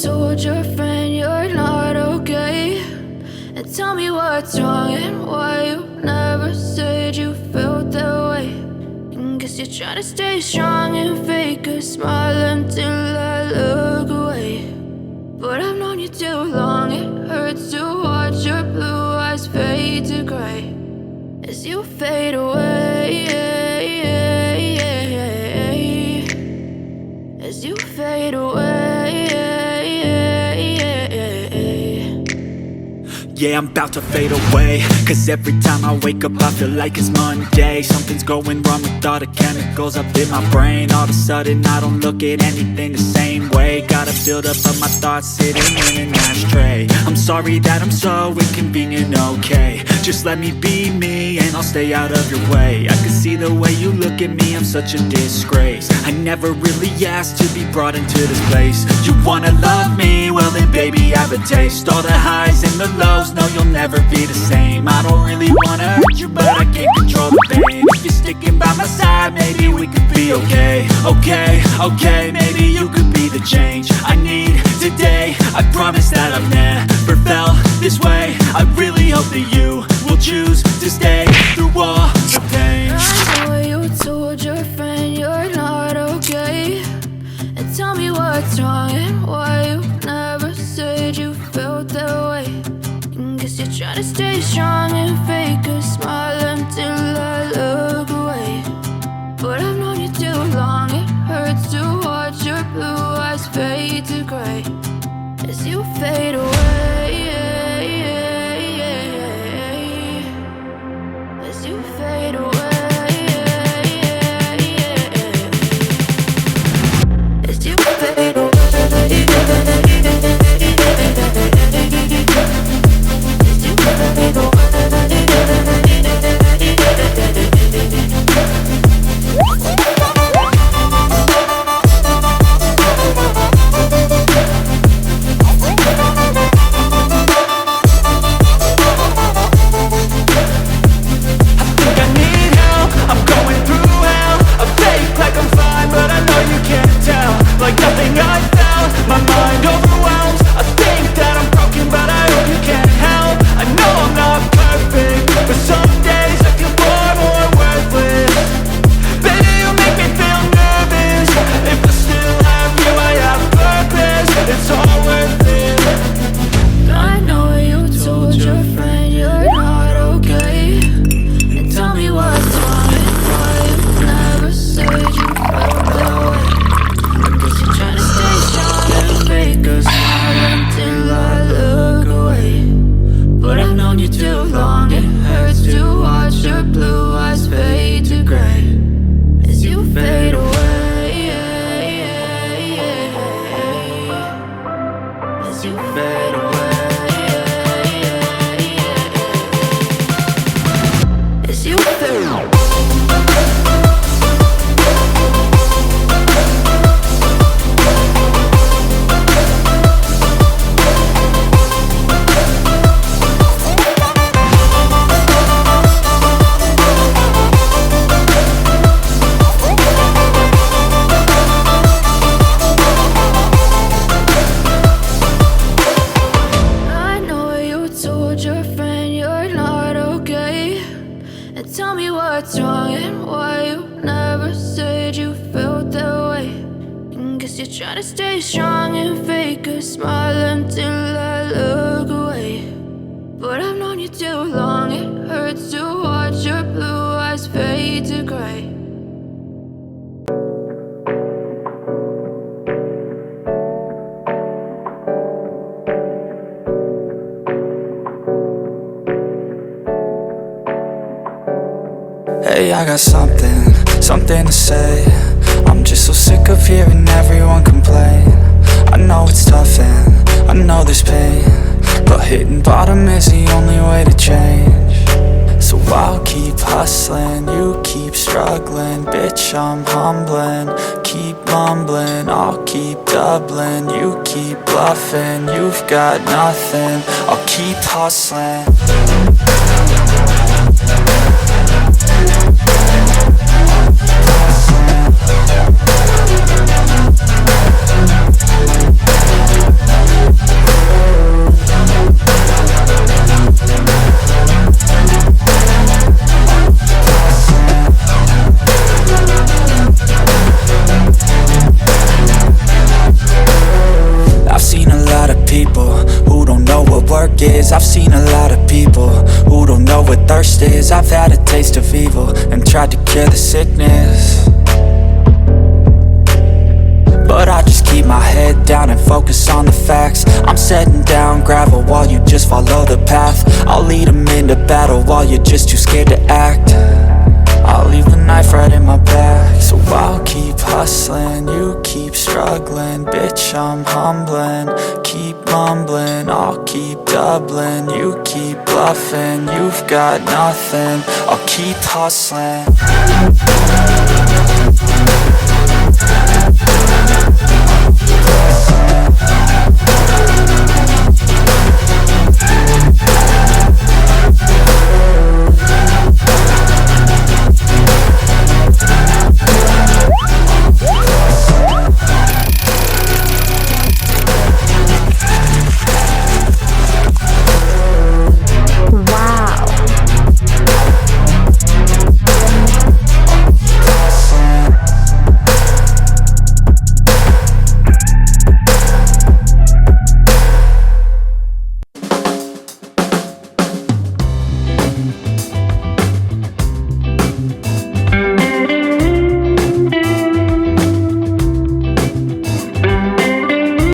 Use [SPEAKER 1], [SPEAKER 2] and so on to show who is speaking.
[SPEAKER 1] told your friend you're not okay, and tell me what's wrong and why you never said you felt that way. And guess you're trying to stay strong and fake a smile until I look away. But I've known you too long, it hurts to watch your blue eyes fade to gray as you fade away, as you fade away.
[SPEAKER 2] Yeah, I'm about to fade away, cause every time I wake up I feel like it's Monday. Something's going wrong with all the chemicals up in my brain. All of a sudden I don't look at anything the same way. Gotta build up of my thoughts sitting in an ashtray. I'm sorry that I'm so inconvenient, okay. Just let me be me and I'll stay out of your way. I can see the way you look at me, I'm such a disgrace. I never really asked to be brought into this place. You wanna love me? Well then baby have a taste. All the highs and the lows, no you'll never be the same. I don't really wanna hurt you but I can't control the pain. If you're sticking by my side maybe we could be okay. Okay, maybe you could be the change I need today. I promise that I've never felt this way. I really hope that you will choose to stay through all the pain.
[SPEAKER 1] I know you told your friend you're not okay, and tell me what's wrong and why you never said you felt that way. And guess you're trying to stay strong and fake a smile until I look away. But I've known you too long, it hurts to watch your blue eyes fade to gray as you fade away, as you fade away. As you fade away, as you fade away.
[SPEAKER 2] Like nothing I felt, my mind overwhelms. I think that I'm broken, but I hope you can't help. I know I'm not perfect, but some days I feel far more worthless. Baby, you make me feel nervous. If I still have you, I have purpose. It's all worth it.
[SPEAKER 1] I know you told your friend you're not okay, and tell me what's wrong and why you never said you felt that way. Trying to stay strong and fake a smile until I look away. But I've known you too long, it hurts to watch your blue eyes fade to gray as you fade away, as you fade away, as you fade away. Tell me what's wrong and why you never said you felt that way. And guess you're trying to stay strong and fake a smile until I look away. But I've known you too long, it hurts to watch your blue eyes fade to gray.
[SPEAKER 3] Hey, I got something to say. I'm just so sick of hearing everyone complain. I know it's tough and I know there's pain, but hitting bottom is the only way to change. So I'll keep hustling, you keep struggling. Bitch, I'm humbling, keep mumbling. I'll keep doubling, you keep bluffing. You've got nothing, I'll keep hustling. is. I've seen a lot of people who don't know what thirst is. I've had a taste of evil and tried to cure the sickness, but I just keep my head down and focus on the facts. I'm setting down gravel while you just follow the path. I'll lead them into battle while you're just too scared to act. I'll leave the knife right in my back. So I'll keep hustling, you keep struggling. Bitch, I'm humbling, keep mumbling. I'll keep doubling, you keep bluffing. You've got nothing, I'll keep hustling.